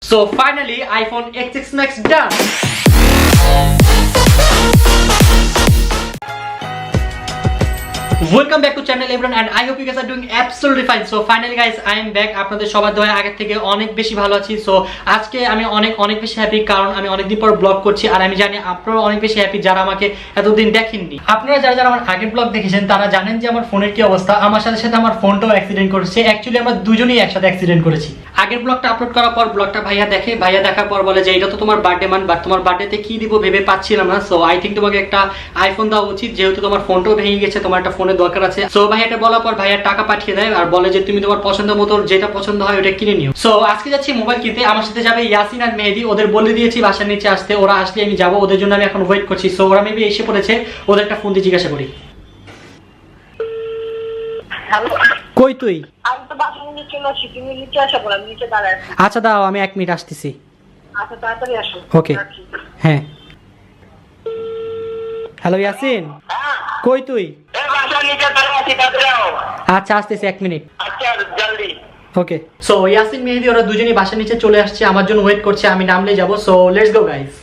So finally iPhone X6 Max done. Welcome back to channel everyone and I hope you guys are doing absolutely fine. So finally guys I am back. আপনাদের সবার দোয়া আগের থেকে অনেক বেশি ভালো আছি। সো আজকে আমি অনেক বেশি হ্যাপি কারণ আমি অনেক দিন পর ব্লগ করছি আর আমি জানি আপনারা অনেক বেশি হ্যাপি যারা আমাকে এতদিন দেখেননি। আপনারা যারা আমার আগের ব্লগ দেখেছেন তারা জানেন যে আমার ফোনের কি অবস্থা। আমার সাথে আমার ফোনটাও অ্যাক্সিডেন্ট করেছে। অ্যাকচুয়ালি আমরা দুজনেই একসাথে অ্যাক্সিডেন্ট করেছি। আগের ব্লগটা আপলোড করার পর ব্লগটা ভাইয়া দেখার পর বলে যে এটা তো তোমার বার্থডে মান, বাট তোমার বার্থডেতে কি দিব ভেবে পাচ্ছিলাম না। সো আই থিঙ্ক তোমাকে একটা আইফোন দেওয়া উচিত, যেহেতু তোমার ফোনটাও ভেঙে গেছে, তোমার একটা ফোনের দরকার আছে। সো ভাইয়াটা বলার পর ভাইয়া টাকা পাঠিয়ে দেয় আর বলে যে তুমি তোমার পছন্দ মতো যেটা পছন্দ হয় ওটা কিনে নিও। সো আজকে যাচ্ছি মোবাইল কিনতে। আমার সাথে যাবে ইয়াসিন আর মেহেদি। ওদের বলে দিয়েছি বাসার নিচে আসতে, ওরা আসলে আমি যাবো। ওদের জন্য আমি এখন ওয়েট করছি। সো ওরা মেবি এসে পড়েছে, ওদের একটা ফোন দিয়ে জিজ্ঞাসা করি। কই তুই? আমি তো বাসার নিচে আছি, তুমি নিচে আসো, বল আমি নিচে দাঁড়াই আছি। আচ্ছা দাও, আমি 1 মিনিট আসতেছি। আচ্ছা তাড়াতাড়ি আসো। ওকে হ্যাঁ। হ্যালো ইয়াসিন, কই তুই? এই বাসার নিচে দাঁড়াই আছি, তাড়াতাড়ি আও। আচ্ছা আসতেছি 1 মিনিট। আচ্ছা জলদি। ওকে। সো ইয়াসিন মেহেদি ওরা দুজনেই বাসার নিচে চলে আসছে, আমার জন্য ওয়েট করছে, আমি নামলে যাব। So let's go guys.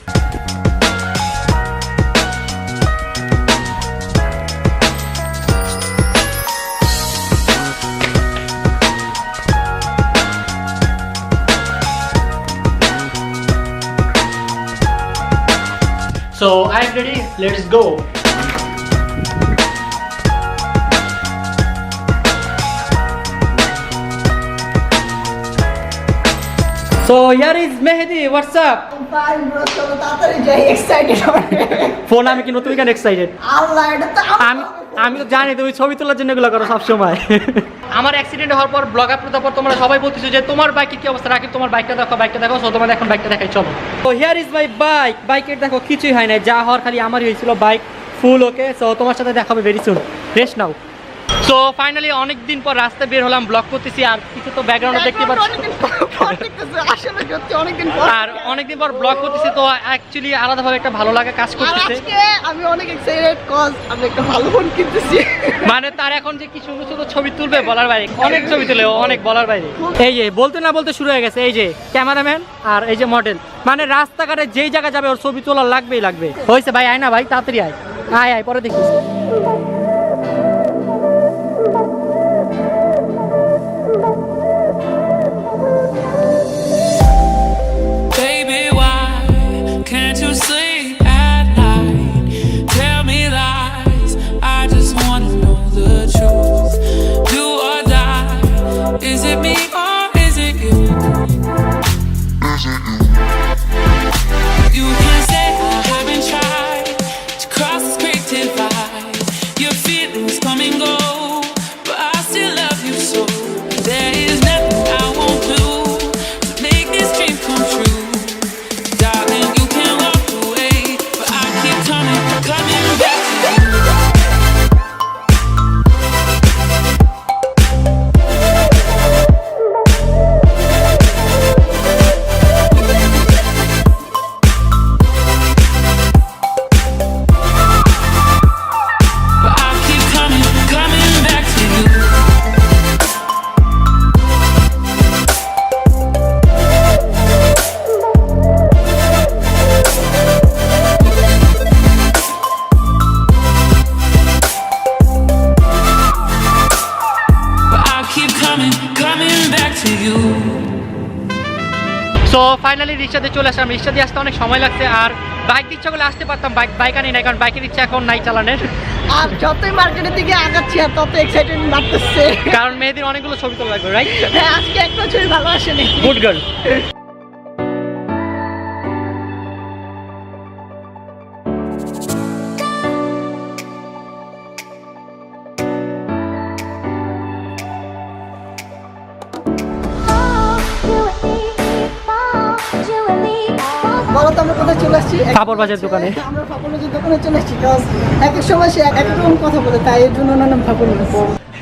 So I'm ready. Let's go. So here is Mehdi. What's up? Fine bro, চলো তাড়াতাড়ি যাই, এক্সাইটেড আমি। ফোন আমি কিনো, তুমি কেন এক্সাইটেড? আল্লাহ, এটা তো আমি তো জানি তুমি ছবি তোলার জন্য এগুলো করো সব সময়। আমার অ্যাক্সিডেন্ট হওয়ার পর ব্লগ আপলোড করার পর তোমরা সবাই বলতেছো যে তোমার বাইকের কি অবস্থা, রাকিব তোমার বাইকটা দেখো। সো তোমাদের এখন বাইকটা দেখাই, চলো। তো হিয়ার ইজ মাই বাইক। বাইকের দেখো কিছুই হয় না, যা হওয়ার খালি আমারই হয়েছিল। বাইক ফুল ওকে। সো তোমার সাথে দেখা হবে ভেরি সুন। রেস্ট নাও। সো ফাইনালি অনেকদিন পর রাস্তায় বের হলাম, ব্লগ করতেছি। আর কিছু তো ব্যাকগ্রাউন্ডে দেখতে পাচ্ছ, আসলে সত্যি অনেকদিন পর, আর অনেকদিন পর ব্লগ করতেছি। তো অ্যাকচুয়ালি আলাদাভাবে একটা ভালো লাগা কাজ করতেছে। আজকে আমি অনেক এক্সাইটেড কজ আমি একটা ভালো ফোন কিনতেছি। মানে তার এখন যে কি সুন্দর সুন্দর ছবি তুলবে বলার বাইরে, অনেক ছবি তুলে অনেক বলার বাইরে। এই যে বলতে না বলতে শুরু হয়ে গেছে, এই যে ক্যামেরাম্যান আর এই যে মডেল। মানে রাস্তাঘাটে যেই জায়গা যাবে ওর ছবি তোলা লাগবেই লাগবে। হয়েছে ভাই, আয় না ভাই, তাড়াতাড়ি আয় পরে দেখিস। সো ফাইনালি রিক্সাতে চলে আসলাম। রিক্সা দিয়ে আসতে অনেক সময় লাগছে, আর বাইক ইচ্ছা করলে আসতে পারতাম, বাইক আনি নাই কারণ বাইকের ইচ্ছা এখন নাই চালানের। আর যতই মার্কেটের দিকে আগাচ্ছি আর তত এক্সাইটেড লাগতেছে, কারণ মেয়েদের অনেকগুলো ছবি তোলা লাগবে, রাইট? হ্যাঁ, আজকে একটা ছবি ভালো আসেনি। Good girl. বলো তো আমরা কোথায় চলে আসছি? কাপড় বাজার দোকানে। আমরা কাপড় বাজার দোকানে চলে আসছি, কারণ এক এক সময় সে এক এক রকম কথা বলে, তাই এর জন্য নাম কাপড় বাজার।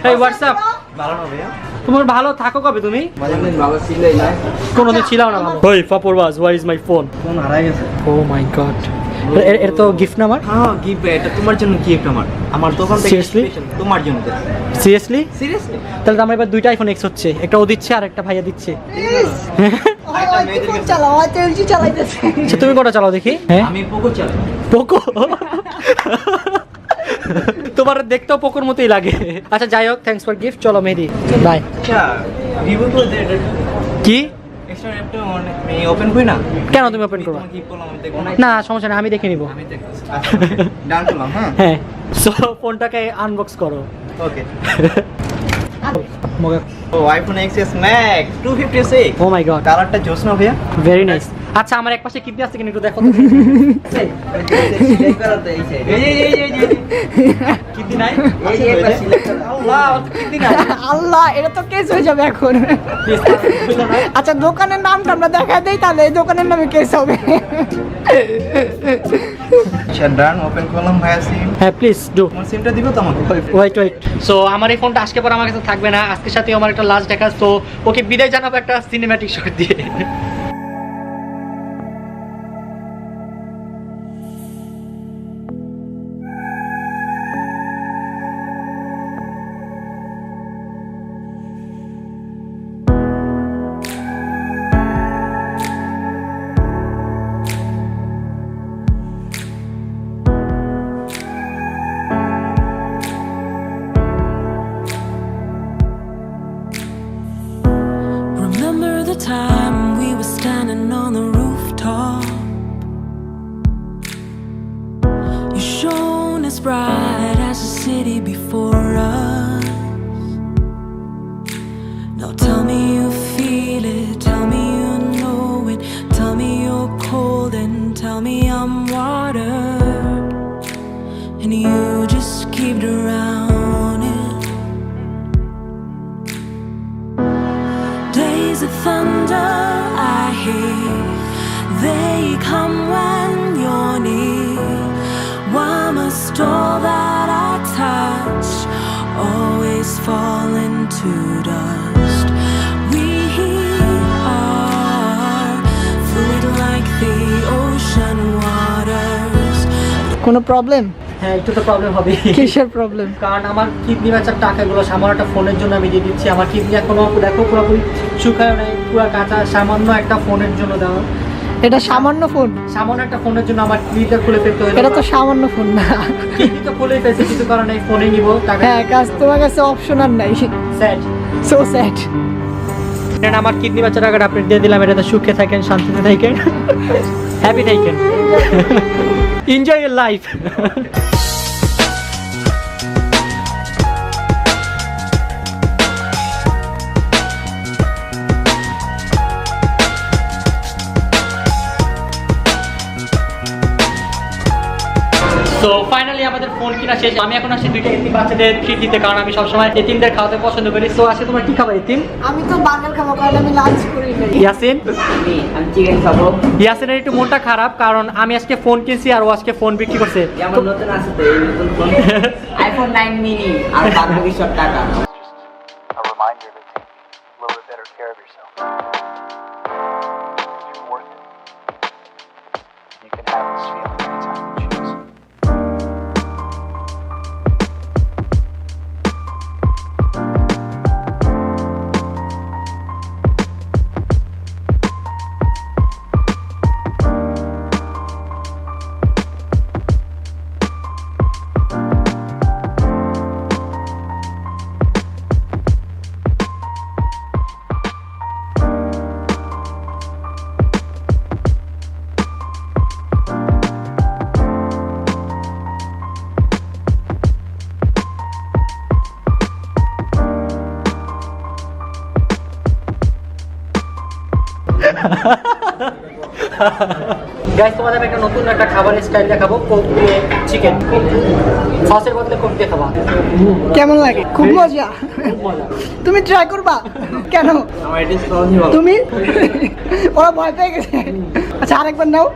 এই হোয়াটসঅ্যাপ ভালো না ভাইয়া? তোমার ভালো থাকো কবে তুমি? মাঝে ভালো ছিলই না, কোনোদিন ছিলাও না ভালো। ওই কাপড় বাজ, where is my phone? Phone হারাই গেছে। ও মাই গড। এটা তো গিফট না আমার। হ্যাঁ গিফট, এটা তোমার জন্য গিফট আমার দোকান থেকে Seriously? special তোমার জন্য। সিরিয়াসলি? সিরিয়াসলি? তাহলে তো আমরা এবার দুইটা আইফোন এক্স হচ্ছে, একটা ও দিচ্ছে আর একটা ভাইয়া দিচ্ছে। ফোন চালাও, হয়তো এলজি চালাইতেছে। আচ্ছা তুমি কোনটা চালাও দেখি? হ্যাঁ আমি পোকো চালাই। পোকো। তোমার দেখতেও পোকোর মতোই লাগে। আচ্ছা যাই হোক, থ্যাঙ্কস ফর গিফট। চলো মেহেদি, বাই। আচ্ছা ভিভো তো এটা কি এক্সট্রা অ্যাপটা আমি ওপেন করি না। কেন তুমি ওপেন করবা? কি বললাম আমি দেখব না। না সমস্যা নেই, আমি দেখে নিব। আমি দেখতেছি। আচ্ছা ডান করলাম। হ্যাঁ হ্যাঁ, সো ফোনটাকে আনবক্স করো। ওকে। মগা। ও আইফোন XS Max 256। ও মাই গড, কালারটা জোস না ভাইয়া? Very nice. আচ্ছা আমার এক পাশে কিডনি আছে কিনা একটু দেখো তো। সিলেক্ট করা তো এই সাইড। এই কিডনি নাই? আল্লাহ কিডনি না। আল্লাহ, এটা তো কেস হয়ে যাবে এখন। Please, বলো না। আচ্ছা দোকানের নামটা আমরা দেখা দেই, তাহলে এই দোকানের নামে কেস হবে। আচ্ছা ডান, ওপেন করলাম ভাইয়া সিম। হ্যাঁ প্লিজ ডু। আমার সিমটা দিবে তো আমাকে? Wait wait. সো আমার এই ফোনটা আজকে পর আমার কাছে থাকবে না, আজকের সাথে আমার একটা লাস্ট দেখা। তো ওকে বিদায় জানাবো একটা সিনেম্যাটিক শট দিয়ে। Remember the time we were standing on the rooftop? You shone as bright as the city before us. Now tell me you feel it, tell me you know it, tell me you're cold and tell me I'm water, and you just keep drowning. Days of thunder I hear, they come when you're near. Why must all that I touch always fall into dust? We are fluid like the ocean waters. কোনো problem? হ্যাঁ একটু তো problem হবে। কিসের problem? কারণ আমার kidney বেচার টাকাগুলো সামান্য একটা ফোনের জন্য আমি দিয়ে দিচ্ছি। আমার কিডনি এখনো দেখো পুরোপুরি শুকায় নাই, পুরো কাঁচা। সামান্য একটা ফোনের জন্য দেওয়া, এটা সামান্য ফোন? সামান্য একটা ফোনের জন্য আমার কিডনিটা খুলে ফেলতে হলো। এটা তো সামান্য ফোন না। কিডনি তো খুলেই ফেলছে, কিছু কারণে ফোনে নিব টাকা। হ্যাঁ, কাজ তোমার কাছে অপশন আর নাই। Sad, so sad. এটা আমার কিডনি বেচার টাকাটা আপনি দিয়ে দিলাম। এটাতে সুখে থাকেন, শান্তিতে থাকেন, হ্যাপি থাকেন, এনজয় ইউর লাইফ। তো ফাইনালি আমাদের ফোন কিনা শেষ। আমি এখন আসছি দুইটা এতিম বাচ্চাদের ট্রিট দিতে, কারণ আমি সবসময় এতিমদের খাওয়াতে পছন্দ করি। তো আজকে তোমরা কি খাবা এতিম? আমি তো বার্গার খাবো, কারণ আমি লাঞ্চ করি নাই। ইয়াসিন? আমি চিকেন খাবো। ইয়াসিনের একটু মনটা খারাপ, কারণ আমি আজকে ফোন কিনছি আর ও আজকে ফোন বিক্রি করছে। আমার নতুন আছে তো, এই নতুন ফোন আইফোন 9 মিনি আর বাকি সব টাকা। A reminder to take a little bit better care of yourself. You're worth it. You can have this feeling anytime you choose. Guys তোমাদের আমি একটা নতুন একটা খাবারের স্টাইল দেখাবো, কোক দিয়ে চিকেন। সসের বদলে কোক দিয়ে খাবা। কেমন লাগে? খুব মজা। তুমি ট্রাই করবা? কেন? আমার এটা সহজই ভালো। তুমি? ওরা ভয় পেয়ে গেছে। আচ্ছা আরেকবার নাও।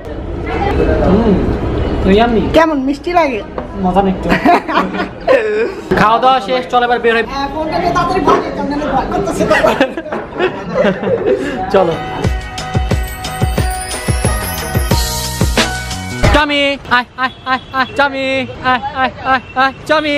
ইয়াম্মি, কেমন মিষ্টি লাগে? মজা নেই একটু। খাওয়া দাওয়া শেষ, চলো এবার বের হই। হ্যাঁ, ফোনটাকে তাড়াতাড়ি ভাগে, কারণ আমি ভয় করতেছি তো। চলো। চামি আয় আয় আয় আয় চামি আয় আয় আয় আয় চামি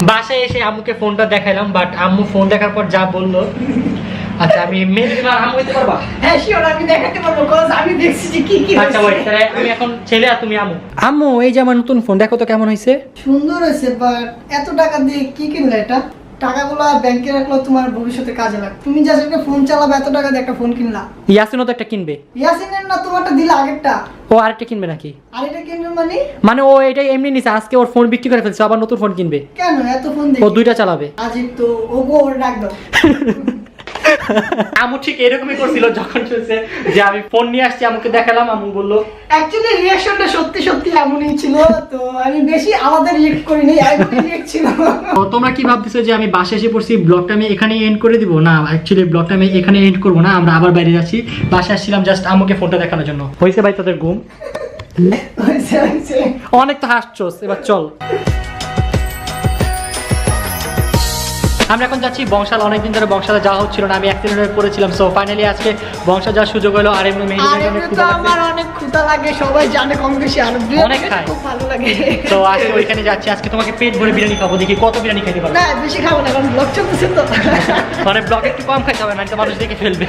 বাসায় এসে আম্মুকে ফোনটা দেখাইলাম, বাট আম্মু ফোন দেখার পর যা বললো, আচ্ছা আমি মেহেদি দিলাম, আম্মু দিতে পারবা? হ্যাঁ শিওর, আমি দেখাতে পারবো, কারণ আমি দেখছি যে কি কি আচ্ছা ওই তাহলে আমি এখন ছেলে আর তুমি আম্মু। আম্মু এই যে আমার নতুন ফোন দেখো তো কেমন হয়েছে। সুন্দর হয়েছে, বাট এত টাকা দিয়ে কি কিনলে এটা? টাকাগুলো ব্যাংকে রাখলো তোমার ভবিষ্যতে কাজে লাগবে। তুমি যা একটা ফোন চালাবে, এত টাকা দিয়ে একটা ফোন কিনলা। ইয়াসিনও তো একটা কিনবে। ইয়াসিনের না, তোমারটা দিলা আগেরটা। ও আরেকটা কিনবে নাকি? আর এটা কিনবে মানে ও এটা এমনি নিছে, আজকে ওর ফোন বিক্রি করে ফেলছে, আবার নতুন ফোন কিনবে। কেন এত ফোন ও দুইটা চালাবে। আজিব তো, ওগো ওর রাখ দাও। আম্মু ঠিক এরকমই করছিল যখন চলছে যে আমি ফোন নিয়ে আসছি, আম্মুকে দেখালাম, আম্মু বললো অ্যাকচুয়ালি রিঅ্যাকশনটা সত্যি সত্যি এমনই ছিল, তো আমি বেশি আলাদা রিঅ্যাক্ট করিনি, এমনই রিঅ্যাক্ট ছিল। তো তোমরা কি ভাবতেছো যে আমি বাসায় এসে পড়ছি, ব্লগটা আমি এখানে এন্ড করে দিব? না, অ্যাকচুয়ালি ব্লগটা আমি এখানে এন্ড করবো না, আমরা আবার বাইরে যাচ্ছি। বাসায় আসছিলাম জাস্ট আম্মুকে ফোনটা দেখানোর জন্য। হয়েছে ভাই তোদের ঘুম? হয়েছে। অনেক তো হাসছোস, এবার চল। আমরা এখন যাচ্ছি বংশাল। অনেকদিন ধরে বংশালে যাওয়া হচ্ছিল না, আমি অ্যাক্সিডেন্ট করেছিলাম। সো ফাইনালি আজকে বংশাল যাওয়ার সুযোগ হলো। আর এমনি আর এমনি তো আমার অনেক ক্ষুধা লাগে, সবাই জানে কম বেশি, আর অনেক খায়। খুব ভালো লাগে। তো আজকে ওইখানে যাচ্ছি, আজকে তোমাকে পেট ভরে বিরিয়ানি খাবো, দেখি কত বিরিয়ানি খাইতে পারবো। না বেশি খাবো না, কারণ ব্লগ চলতেছে তো। মানে ব্লগ একটু কম খাইতে হবে, না তো মানুষ দেখে ফেলবে।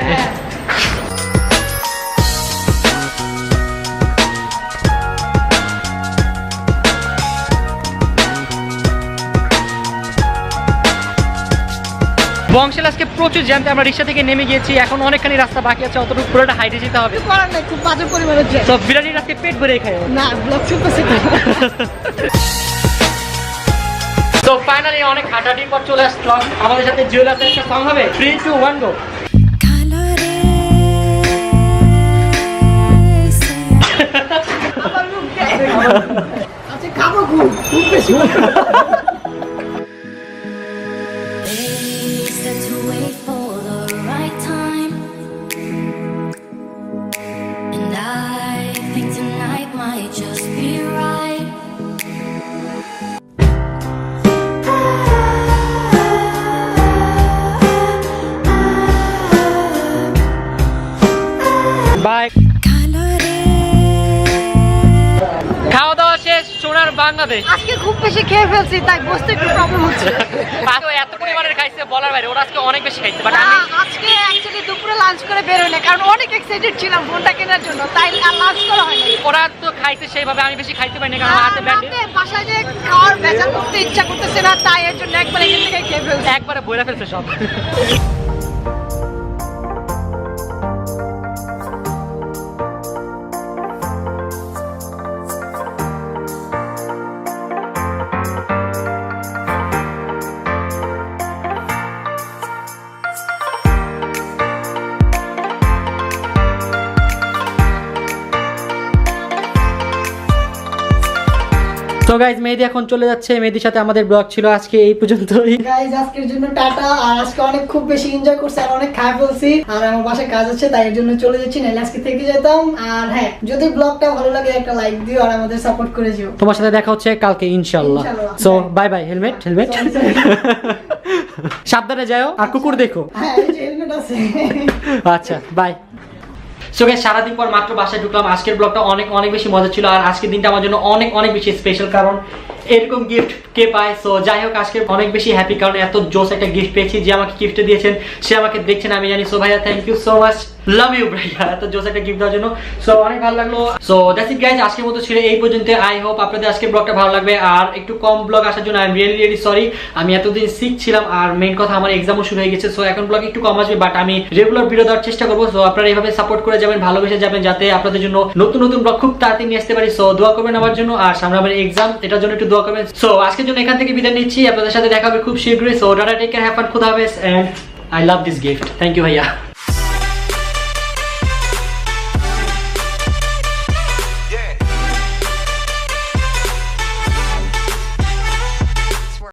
বংশাল আজকে প্রচুর জ্যামতে আমরা রিক্সা থেকে নেমে গিয়েছি, এখন অনেকখানি রাস্তা বাকি আছে, অতটুকু পুরোটা হাইটে যেতে হবে। কিছু করার নাই, খুব বাজে পরিমাণে জ্যাম। তো বিরিয়ানির আজকে পেট ভরে খাই। না ব্লগ চলতেছে তো। তো ফাইনালি অনেক হাঁটাহাঁটির পর চলে আসলাম। আমাদের সাথে জুয়েলার্সের একটা সং হবে, 3, 2, 1 গো। আমার মুখ দেখ। আচ্ছা খাবো খুব খুব বেশি। They said to wait for the right time, and I think tonight might just be right. Bye. খাওয়া দাওয়া শেষ, সোনার বাংলাদেশ। আজকে খুব বেশি খেয়ে ফেলছি, তাই বসতে একটু প্রবলেম হচ্ছে। আজকে এত পরিমাণের খাইছে বলার বাইরে, ওরা আজকে অনেক বেশি খাইছে, বাট আমি আজকে অ্যাকচুয়ালি দুপুরে লাঞ্চ করে বেরোই না, কারণ অনেক এক্সাইটেড ছিলাম ফোনটা কেনার জন্য, তাই আর লাঞ্চ করা হয়নি। ওরা তো খাইছে সেইভাবে, আমি বেশি খাইতে পারিনি কারণ হাতে ব্যান্ডেজ। রাতে বাসায় যে খাওয়ার ভেজা করতে ইচ্ছা করতেছে না, তাই এর জন্য একবার এখান থেকে খেয়ে ফেলছি। একবারে বইরা ফেলছে সব। তো গাইজ মেহেদি এখন চলে যাচ্ছে, মেহেদির সাথে আমাদের ব্লগ ছিল আজকে এই পর্যন্তই। গাইজ আজকের জন্য টাটা। আর আজকে অনেক খুব বেশি এনজয় করছি আর অনেক খাই ফেলছি, আর আমার বাসায় কাজ আছে তাই এর জন্য চলে যাচ্ছি, নাহলে আজকে থেকে যেতাম। আর হ্যাঁ, যদি ব্লগটা ভালো লাগে একটা লাইক দিও আর আমাদের সাপোর্ট করে যেও। তোমার সাথে দেখা হচ্ছে কালকে ইনশাআল্লাহ। So bye bye. Helmet helmet সাবধানে যাও, আর কুকুর দেখো। হ্যাঁ এই যে হেলমেট আছে। আচ্ছা বাই। সো গাইস সারাদিন পর মাত্র বাসায় ঢুকলাম। আজকের ব্লগটা অনেক অনেক বেশি মজা ছিল, আর আজকের দিনটা আমার জন্য অনেক অনেক বেশি স্পেশাল, কারণ এরকম গিফট কে পায়। সো যাই হোক, আজকে অনেক বেশি হ্যাপি, কারণ এত জোস একটা গিফট পেয়েছি। যে আমাকে গিফট দিয়েছেন সে আমাকে দেখছেন আমি জানি। সো ভাইয়া thank you so much, love you ভাইয়া, এত জোস একটা গিফট দেওয়ার জন্য। সো অনেক ভালো লাগলো। সো দ্যাটস ইট গাইজ, আজকের মতো ছিল এই পর্যন্ত। আই হোপ আপনাদের আজকের ব্লগটা ভালো লাগবে। আর একটু কম ব্লগ আসার জন্য I am really really sorry. আমি এতদিন সিক ছিলাম, আর মেইন কথা আমার এক্সামও শুরু হয়ে গেছে। সো এখন ব্লগ একটু কম আসবে, বাট আমি রেগুলার ভিডিও দেওয়ার চেষ্টা করবো। সো আপনারা এইভাবে সাপোর্ট করে যাবেন, ভালোবেসে যাবেন, যাতে আপনাদের জন্য নতুন নতুন ব্লগ খুব তাড়াতাড়ি নিয়ে আসতে পারি। সো দোয়া করবেন আমার জন্য, আর সামনে আমার এক্সাম, এটার জন্য একটু দোয়া করবেন। সো আজকের জন্য এখান থেকে বিদায় নিচ্ছি, আপনাদের সাথে দেখা হবে খুব শীঘ্রই। So tata, take care, have fun, খুদা হাফেজ and I love this gift. Thank you ভাইয়া।